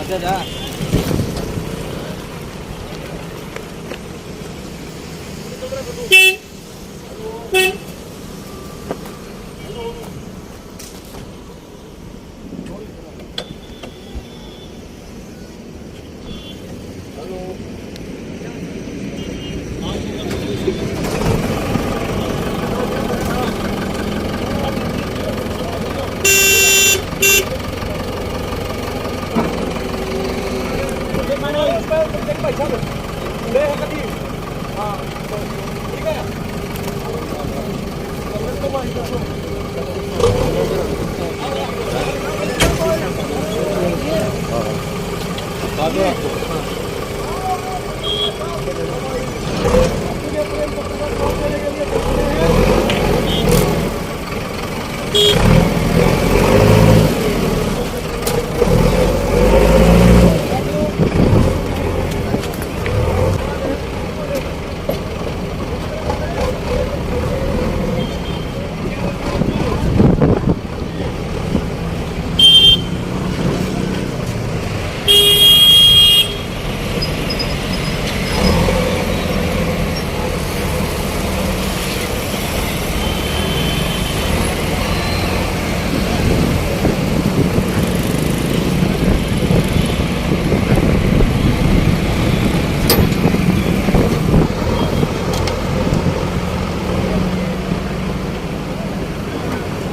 अच्छा जा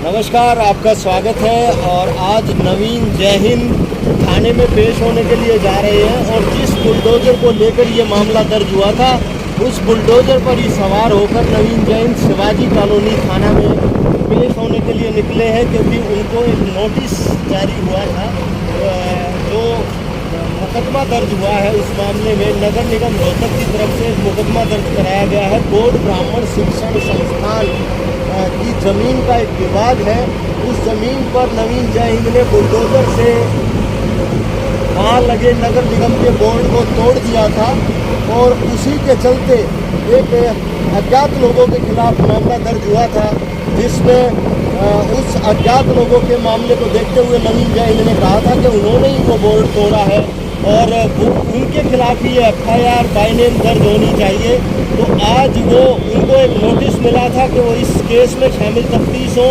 नमस्कार, आपका स्वागत है। और आज नवीन जय हिंद थाने में पेश होने के लिए जा रहे हैं। और जिस बुलडोज़र को लेकर ये मामला दर्ज हुआ था, उस बुलडोज़र पर ही सवार होकर नवीन जय हिंद शिवाजी कॉलोनी थाना में पेश होने के लिए निकले हैं, क्योंकि उनको एक नोटिस जारी हुआ था। जो मुकदमा दर्ज हुआ है उस मामले में नगर निगम रोहतक की तरफ से मुकदमा दर्ज कराया गया है। गौड़ ब्राह्मण शिक्षण संस्थान की ज़मीन का एक विवाद है। उस ज़मीन पर नवीन जय हिंद ने बुलडोज़र से वहाँ लगे नगर निगम के बोर्ड को तोड़ दिया था, और उसी के चलते एक अज्ञात लोगों के खिलाफ मामला दर्ज हुआ था, जिसमें उस अज्ञात लोगों के मामले को देखते हुए नवीन जय हिंद ने कहा था कि उन्होंने ही वो बोर्ड तोड़ा है और उनके खिलाफ ही FIR बाय नेम दर्ज होनी चाहिए। तो आज वो उनको एक नोटिस मिला था कि वो इस केस में शामिल तफ्तीश हो,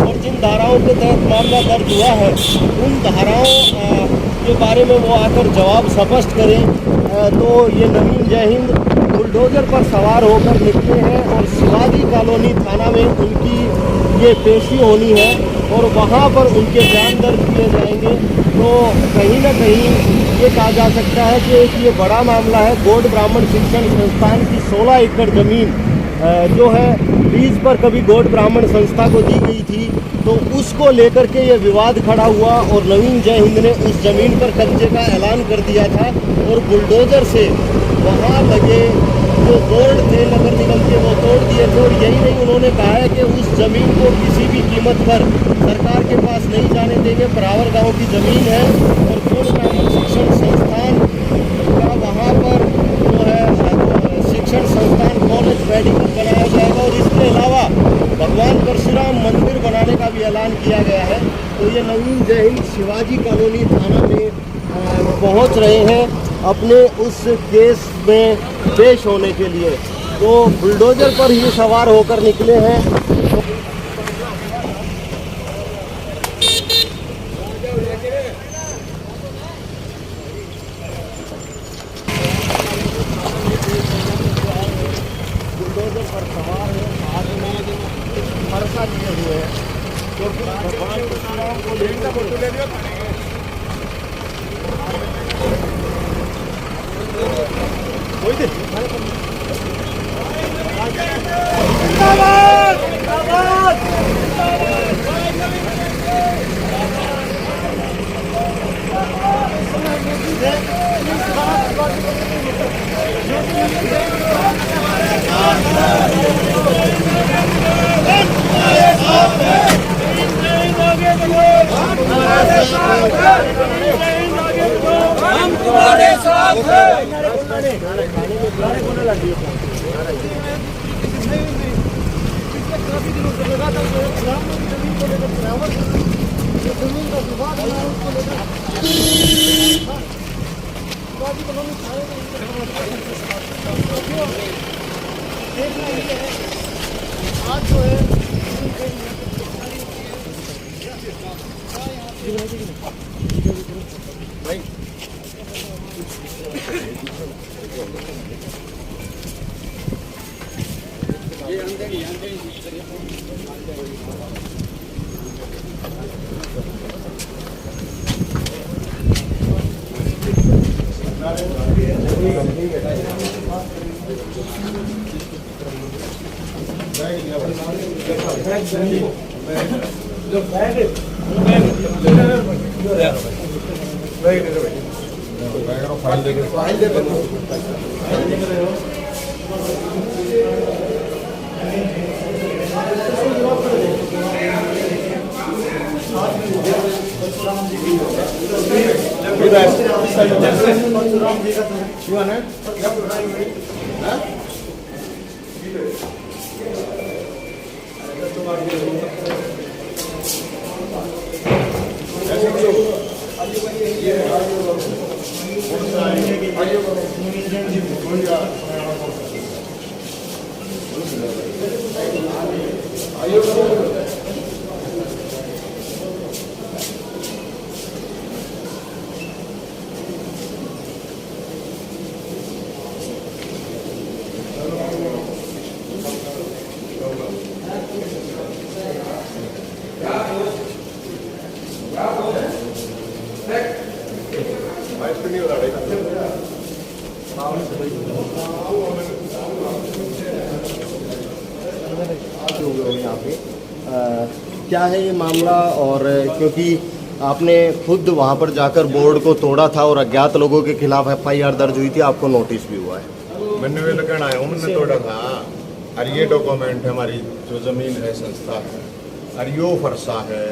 और जिन धाराओं के तहत मामला दर्ज हुआ है उन धाराओं के बारे में वो आकर जवाब स्पष्ट करें। तो ये नवीन जय हिंद बुलडोज़र पर सवार होकर निकले हैं और शिवाजी कॉलोनी थाना में उनकी ये पेशी होनी है, और वहाँ पर उनके बयान दर्ज किए जाएंगे। तो कहीं ना कहीं ये कहा जा सकता है कि एक ये बड़ा मामला है। गौड़ ब्राह्मण शिक्षण संस्थान की 16 एकड़ ज़मीन जो है लीज पर कभी गौड़ ब्राह्मण संस्था को दी गई थी, तो उसको लेकर के ये विवाद खड़ा हुआ, और नवीन जय हिंद ने उस ज़मीन पर कब्जे का ऐलान कर दिया था, और बुलडोज़र से वहाँ लगे जो बोर्ड थे नगर निगम के वो तोड़ दिए थे। और यही नहीं, उन्होंने कहा है कि उस ज़मीन को किसी भी कीमत पर सरकार के पास नहीं जाने देंगे। परावर गांव की ज़मीन है, और गौड़ ब्राह्मण शिक्षण संस्थान का वहाँ पर जो है शिक्षण संस्थान कॉलेज मेडिकल बनाया जाएगा, और इसके अलावा भगवान परशुराम मंदिर बनाने का भी ऐलान किया गया है। तो ये नवीन जय हिंद शिवाजी कॉलोनी थाना में पहुँच रहे हैं अपने उस केस में पेश होने के लिए। तो बुलडोज़र पर ही सवार होकर निकले हैं। बुलडोज़र पर सवार है, हाथ में फरसा लिए हुए हैं, क्योंकि भगवान परशुराम को लेकर फोटो ले लिया। हम तुम्हारे साथ हैं। काफी दिनों से लगा था जमीन को लेकर जमीन का विवाद है उसको लेकर आदिवासी कॉलोनी थाने में देखना ये है आज जो है यहाँ पे क्या है ये मामला, और क्योंकि आपने खुद वहाँ पर जाकर बोर्ड को तोड़ा था और अज्ञात लोगों के खिलाफ FIR दर्ज हुई थी, आपको नोटिस भी हुआ है। मैंने वे लगन आया हूँ, मैंने तोड़ा था। और ये डॉक्यूमेंट है, हमारी जो जमीन है संस्था है, और यो फरसा है,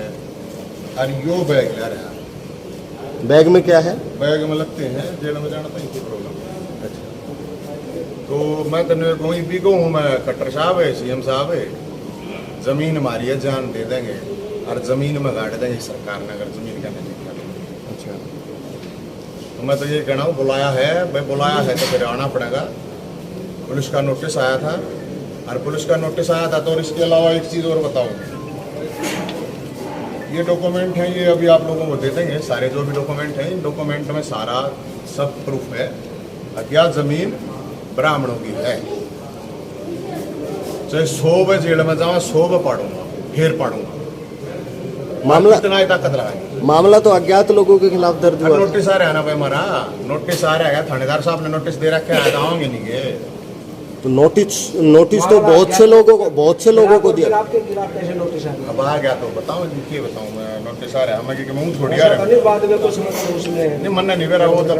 और यो बैग ले रहा है। बैग में क्या है? बैग में लगते हैं, जेल में जाना तो इनकी प्रॉब्लम। अच्छा, तो मैं तेने कोई भी कहूँ, मैं खट्टर साहब है, CM साहब है, जमीन हमारी है, जान दे देंगे और जमीन में गाड़ देंगे सरकार ने अगर जमीन का नहीं किया। अच्छा, तो मैं तो ये कहना हूँ, बुलाया है भाई, बुलाया है तो फिर आना पड़ेगा। पुलिस का नोटिस आया था, और पुलिस का नोटिस आया था। तो और इसके अलावा एक चीज़ और बताऊँ, ये डॉक्यूमेंट है, ये अभी आप लोगों को दे देंगे। सारे जो भी डॉक्यूमेंट हैं, इन डॉक्यूमेंट में सारा सब प्रूफ है। अज्ञात जमीन ब्राह्मणों की है, चाहे 100 जेल में जाऊँ, 100 पढ़ूंगा, फिर पढ़ूंगा। मामला इतना ही ताकत लगाएंगे। मामला तो अज्ञात लोगों के खिलाफ दर्ज हुआ। नोटिस आ रहा है ना भाई, हमारा नोटिस आ रहा है, थानेदार साहब ने नोटिस दे रखे है, आएंगे नहीं गए। तो नोटिस तो बहुत से लोगों को दिया। आपके खिलाफ कैसे नोटिस आ गया? अब आ गया तो बताओ जी, क्या बताऊँ मैं। नोटिस आ रहा है, हमें मुँह थोड़ी आ रहा है। बाद में कुछ मतलब उसमें नहीं, मन नहीं बेरा, वो तो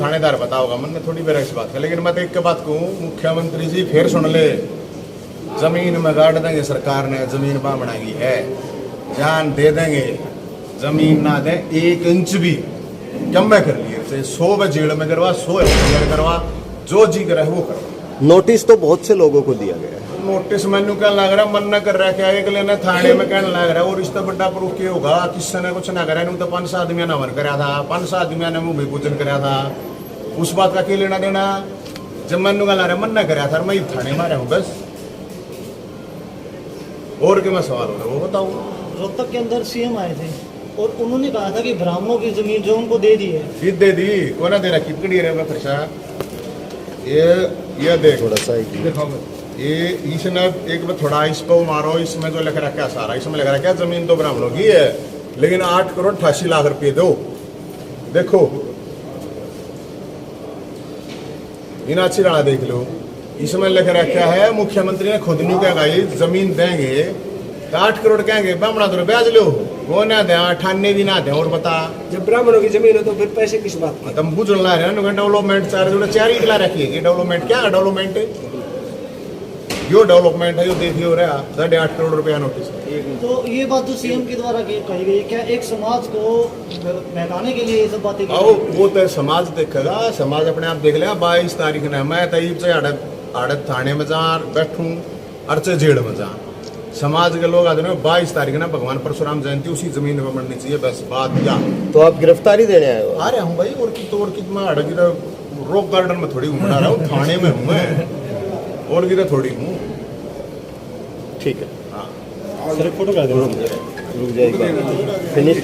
थानेदार बताओगा, मन थोड़ी बेरा इस बात का। लेकिन मैं तो एक बात कहूँ, मुख्यमंत्री जी फिर सुन ले, जमीन में गाड़ देंगे सरकार ने, जमीन बामणा की है, जान दे देंगे, जमीन ना दे 1 इंच भी कम में कर लिए, 100 जेल में करवा, 100 FIR करवा, जो जी करे वो करवा। नोटिस तो बहुत से लोगों को दिया गया है। नोटिस मैनू क्या लग रहा, मन न कर रहा, क्या एक लेना थाने में कहने लग रहा है, और इससे बड़ा प्रूफ क्या होगा? किसी ने कुछ ना करा, तो 5 आदमियों ने हवन कराया था, 5 आदमियों ने भूमि पूजन कराया था, उस बात का क्या लेना देना? जब मैनू क्या लग रहा, मन न कराया था, मैं थाने मारा हूँ बस। और क्या मैं सवाल हो रहा है वो बताऊँ। रोहतक के अंदर CM आए थे और उन्होंने कहा था कि ब्राह्मणों की जमीन जो उनको दे दी है, कित दे दी, कौन दे रहा, कितनी दे रहे खर्चा? ये देख, थोड़ा सा देखो, ये इसने एक बार थोड़ा इस पर मारो, इसमें जो लिख रखा है सारा, इसमें लिख रखा है जमीन तो ब्राह्मणों की है, लेकिन 8 करोड़ 88 लाख रुपए दो। देखो इन अच्छी राणा देख लो, इसमें लिख रखा है मुख्यमंत्री ने खुद नहीं कहा जमीन देंगे तो 8 करोड़ कहेंगे, ब्राह्मणा तो ब्याज लो, वो ना दे, 98 भी ना दे। और बता, जब ब्राह्मणों की जमीन है तो फिर पैसे किस बात के? तुम बुझ ला रहे हो, डेवलपमेंट चार ही ला रखी है। डेवलपमेंट क्या है? डेवलपमेंट यो डेवलपमेंट है, यो देखिए हो रहा 8.5 करोड़ रुपया नोटिस। तो ये बात तो CM के द्वारा कही गई, क्या एक समाज को बहकाने के लिए ये सब बातें की आओ, गई? वो तो समाज देखेगा, समाज अपने आप देख लेगा। 22 तारीख ने मैं तईब से आड़त थाने में जा बैठूं, अर्चे जेल में जा, समाज के लोग आदमी 22 तारीख ना भगवान परशुराम जयंती उसी जमीन में मरनी चाहिए, बस बात या। तो आप गिरफ्तारी देने आए हो? आ रहा हूँ भाई, और की तो मैं अड़गी तो रॉक गार्डन में थोड़ी घूमना रहा हूँ, थाने में हूँ मैं, और किधर थोड़ी हूँ। ठीक है हाँ सर, एक फोटो करा दो, रुक जाएगा फिनिश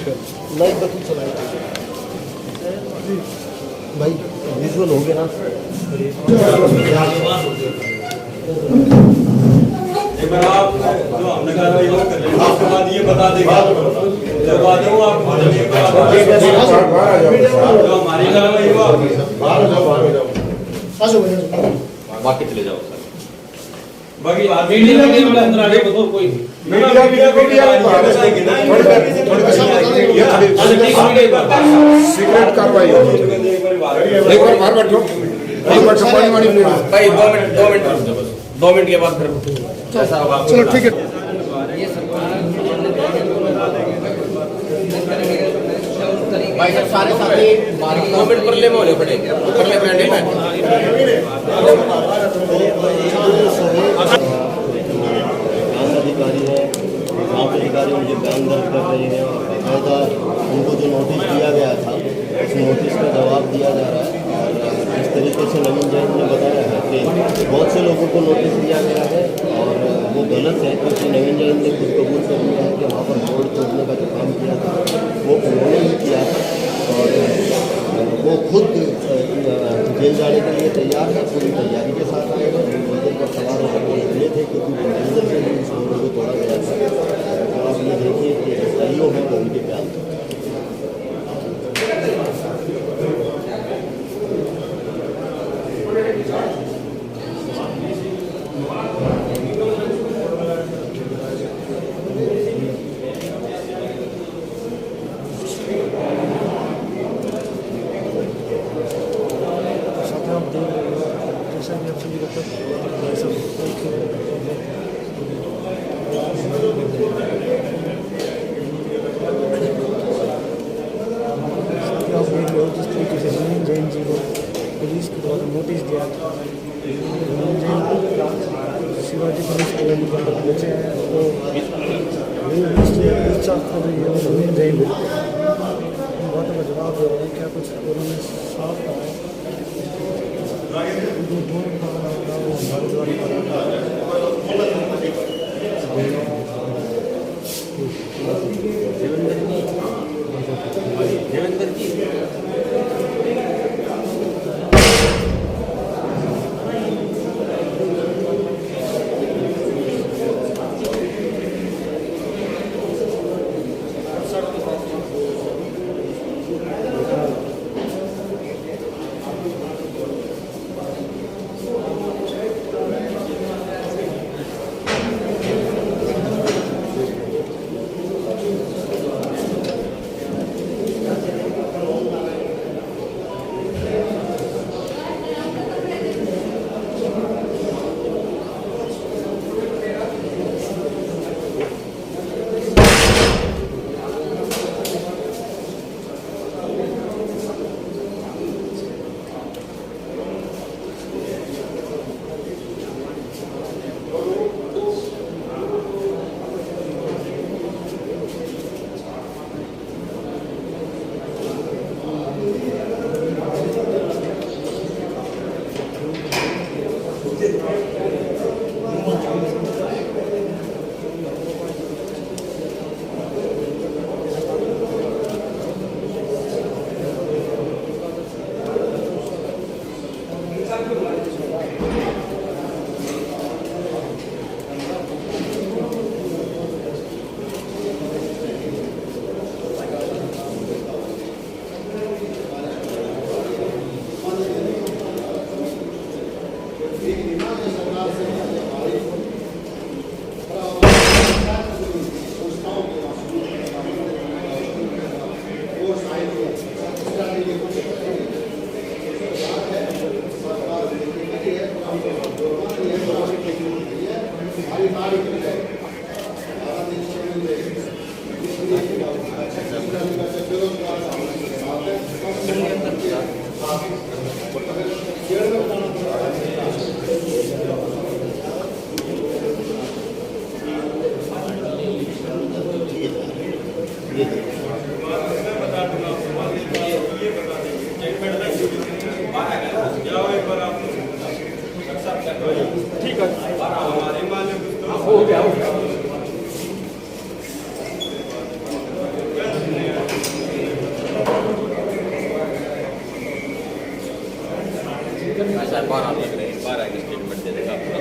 लाइट बटन चलाए भाई, विजुअल हो गया ना। एक बार आप जो हमने कहा था वो कर लेंगे, उसके बाद ये बता देगा जब आ जाओ आप जो हमारी कला में युवा बाकी चले जाओ सर। बाकी मीडिया के अंदर आगे बताओ कोई मीडिया को भी आप बताएंगे ना, सीक्रेट कार्रवाई एक बार बाहर बैठो, एक बार पानी वानी पी लो भाई 2 मिनट के बाद फिर जैसा होगा आपको चलो ठीक है। भाई साहब सारे साथी 2 मिनट पर ले मोले पड़ेंगे, पर ले ब्रांड है अधिकारी है, जांच अधिकारी मुझे बयान दर्ज कर रहे हैं और बाकायदा उनको जो नोटिस दिया गया था उस नोटिस का जवाब दिया जा रहा है। और जिस तरीके से नवीन जैन ने बताया है कि बहुत से लोगों को नोटिस दिया गया है और वो गलत है, क्योंकि नवीन जैन ने खुद कबूल कर लिया है कि वहाँ पर बोर्ड तोड़ने का जो काम किया था वो उन्होंने ही किया था और वो खुद जेल जाने के लिए तैयार है, पूरी तैयारी के साथ आएगा। बुलडोजर पर सवार होकर वो निकले थे क्योंकि बुलडोजर से भी उस रोड को तोड़ा गया था। तो आप ये देखिए कि सहीओं है वो उनके प्यार थे। जैसा कि आप सभी लोग जिस तरीके से नवीन जैन जी को पुलिस के द्वारा नोटिस दिया था, नवीन जैन शिवाजी पुलिस को बचे हैं तो कर रही है नवीन जैन बातों का जवाब दे रहे हैं। क्या कुछ उन्होंने साफ कहा है देवेंद्र जी 12 लग रहे हैं। 12 की स्टेटमेंट दे देगा पूरा।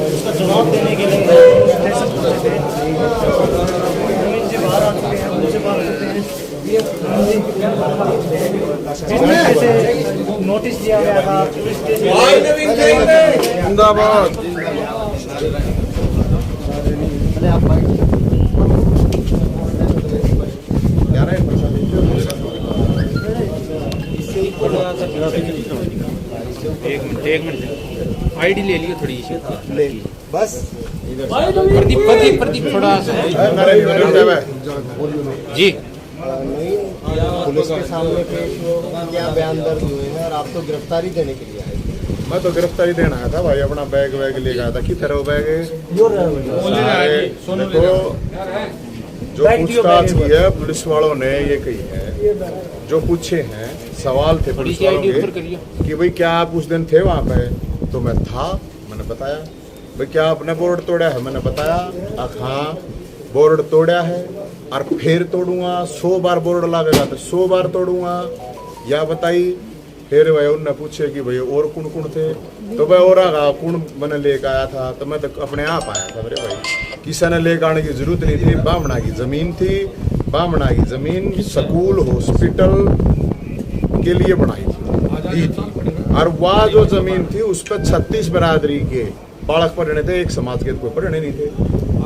उसका जवाब देने के लिए स्टेशन पहुंचे थे। नवीन जी बाहर आ चुके हैं, मुझे बाहर आ चुके हैं। जिस तरीके से नोटिस दिया गया था पुलिस स्टेशन जिंदाबाद। एक मिनट आईडी ले लियो थोड़ी सी बस प्रदीप थोड़ा सा जी पुलिस के सामने पेश हो, क्या बयान दर्ज हुए हैं और आप तो गिरफ्तारी देने के लिए आए। मैं तो गिरफ्तारी देना आया था भाई, अपना बैग वैग ले गया था। किधर हो बैग? देखो जो पूछताछ की है पुलिस वालों ने ये कही है, जो पूछे हैं सवाल थे पुलिस वालों के कि भाई क्या आप उस दिन थे वहाँ पे? तो मैं था, मैंने बताया। भाई क्या आपने बोर्ड तोड़ा है? मैंने बताया। हाँ बोर्ड तोड़ा है और फिर तोड़ूंगा, 100 बार बोर्ड लगेगा तो 100 बार तोड़ूंगा। या बताई। फिर भाई उनने पूछे कि भाई और कौन कौन थे? तो भाई और कौन मैंने लेकर आया था? तो मैं तो अपने आप आया था मेरे भाई, किसी ने लेकर आने की जरूरत नहीं थी। बामणा की जमीन थी, बामणा की जमीन स्कूल हॉस्पिटल के लिए बनाई थी, दी थी। और वह जो जमीन थी उस पर 36 बरादरी के बालक पढ़ने थे, एक समाज के कोई पढ़ने नहीं थे।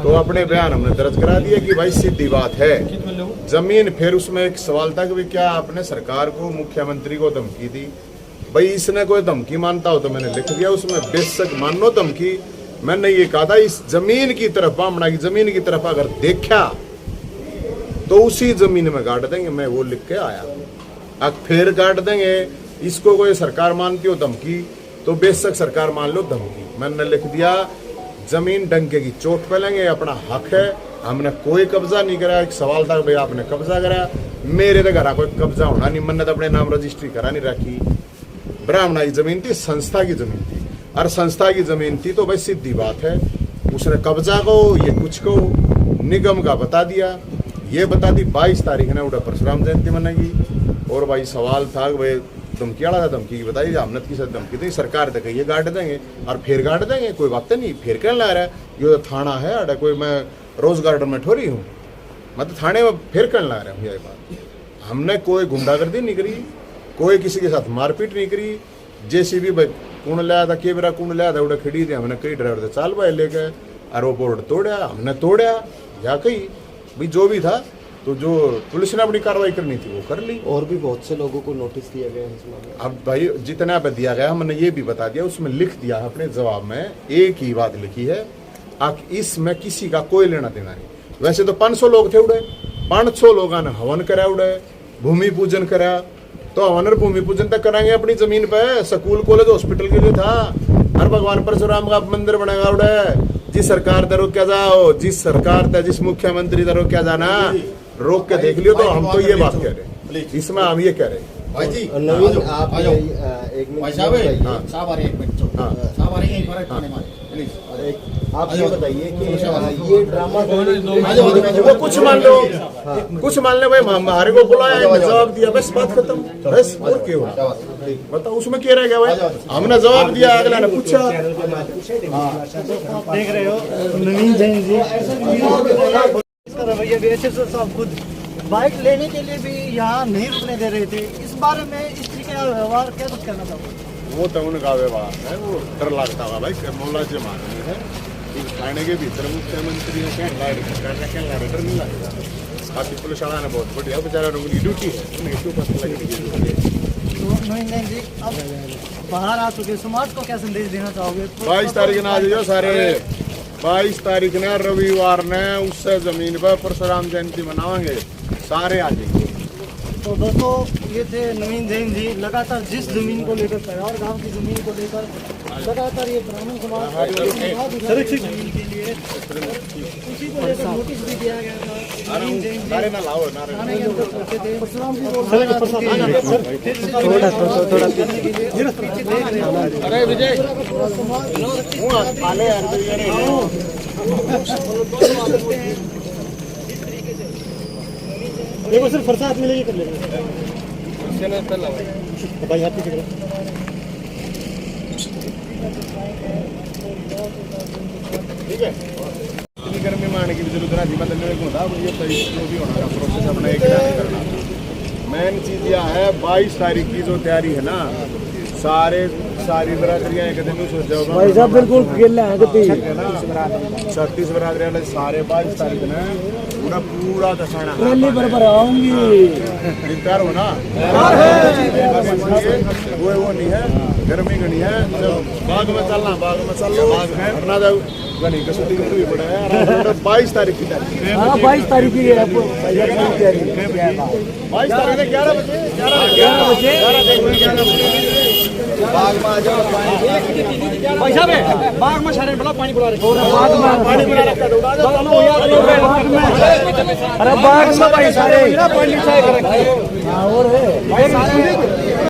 तो अपने बयान हमने दर्ज करा दिया कि भाई सीधी बात है जमीन। फिर उसमें एक सवाल था कि भाई क्या आपने सरकार को, मुख्यमंत्री को धमकी दी? भाई इसने कोई धमकी मानता हो तो मैंने लिख दिया उसमें, बेशक मानो धमकी। मैंने ये कहा था इस जमीन की तरफ, बामणा की जमीन की तरफ अगर देखा तो उसी जमीन में गाड़ देंगे। मैं वो लिख के आया। अब फिर गाड़ देंगे, इसको कोई सरकार मानती हो धमकी तो बेशक सरकार मान लो धमकी। मैंने लिख दिया जमीन डंके की चोट पे लेंगे, अपना हक है, हमने कोई कब्जा नहीं करा। एक सवाल था भाई आपने कब्जा करा, मेरे तो घर कोई कब्जा होना नहीं, मैंने तो अपने नाम रजिस्ट्री करा नहीं रखी। ब्राह्मणा की जमीन थी, संस्था की जमीन थी, और संस्था की जमीन थी तो भाई सीधी बात है उसने कब्जा को ये कुछ को निगम का बता दिया। ये बता दी 22 तारीख ने उड़ा परशुराम जयंती मनाएगी। और भाई सवाल था कि भाई धमकी वाला था, धमकी की बताइए हमने की धमकी दी सरकार तक ये गाड़ देंगे और फिर गाड़ देंगे, कोई बात नहीं। फिर क्या ला रहा है, ये तो थाना है अरे कोई मैं रोज गार्डन में ठोरी हूँ, मैं तो थाने में फिर कर ला रहा हूँ। ये बात हमने कोई गुंडागर्दी नहीं करी, कोई किसी के साथ मारपीट नहीं करी। जेसीबी भाई कौन लाया था, केबरा कौन लाया था, उड़ा खड़ी थी, हमने कई ड्राइवर से चाल भाई लेके और वो बोर्ड तोड़ा, हमने तोड़ा या कही भाई जो भी था। तो जो पुलिस ने अपनी कार्रवाई करनी थी वो कर ली। और भी बहुत से लोगों को नोटिस दिया गया है इस मामले में। अब भाई जितना पे दिया गया हमने ये भी बता दिया, उसमें लिख दिया है अपने जवाब में, एक ही बात लिखी है इसमें किसी का कोई लेना देना नहीं। वैसे तो 500 लोग थे उड़े, 500 लोगों ने हवन करा उड़े, भूमि पूजन करा। तो हवन और भूमि पूजन तक कराएंगे अपनी जमीन पे, स्कूल कॉलेज हॉस्पिटल के लिए था। हर भगवान परशुराम का मंदिर बनाएगा उड़े। जिस सरकार दे रोक क्या जाओ, जिस सरकार दे जिस मुख्यमंत्री दे रोक क्या जाना, रोक के देख लियो। तो हम तो ये बात कह रहे हैं, इसमें हम ये कह रहे हैं भाई जी नवीन आप एक मिनट भाई साहब बताइए। साहब आ रहे हैं, एक मिनट साहब आ रहे हैं, यहीं पर थाने में प्लीज। आप ये बताइए कि ये ड्रामा वो कुछ मान लो, कुछ मान ले भाई हमारे को बुलाया, जवाब दिया, बस बात खत्म। बस और क्यों बताओ उसमें क्या रह गया भाई? हमने जवाब दिया, अगला ने पूछा। देख रहे हो नवीन जैन जी इसका रवैया भी ऐसे साहब खुद बाइक लेने के लिए भी यहाँ नहीं रुकने दे रहे थे। इस बारे में इस तरीके का व्यवहार क्या कुछ कहना चाहोगे? वो तो उनका व्यवहार है, वो डर लगता होगा भाई, मोहल्ला से मारनी है इस थाने के भीतर मुख्यमंत्री डर नहीं लगेगा। बाकी पुलिस वाला ने बहुत बढ़िया, बेचारा उनकी ड्यूटी है, उनकी क्यों पता लगी। तो नवीन जैन जी अब बाहर आ चुके, समाज को क्या संदेश देना चाहोगे? 22 तारीख ने आ जाइए सारे। 22 तारीख ने रविवार ने उससे जमीन पर परशुराम जयंती मनाएंगे, सारे आ जाएंगे। तो दोस्तों ये थे नवीन जैन जी, लगातार जिस जमीन को लेकर तैयार गांव की जमीन को लेकर लगातार ये ब्राह्मण समाज जमीन के लिए उसी को लेकर नोटिस भी दिया गया था। नवीन जैन जी थाने के अंदर पहुंचे थे, परशुराम जी को देखो सिर्फ प्रसाद मिलेगी कर लेंगे भाई आप ठीक है। इतनी गर्मी में आने की भी जरूरत नहीं, मतलब मेरे को होता ये जो भी होना प्रोसेस अपना एक करना। मेन चीज यह है 22 तारीख की जो तैयारी है ना, सारी बरादरियां एक दिन सोच जाओ भाई साहब बिल्कुल खेलना है ना। 36 बरादरियां वाले सारे 22 तारीख ना पूरा दसाना पर आऊंगी तैयार हो ना। वो नहीं है, गर्मी घनी है, बाग में चलना, बाग में चल लो वरना जाओ घनी कसौटी भी पड़ा है। 22 तारीख की तैयारी, 22 तारीख की 22 तारीख में 11 बजे बाग में आ जाओ। भाई साहब बाग में सारे बड़ा पानी बुला रहे, बाग में पानी बुला रखा है, अरे बाग में भाई सारे पानी चाय कर रखे और है भाई सारे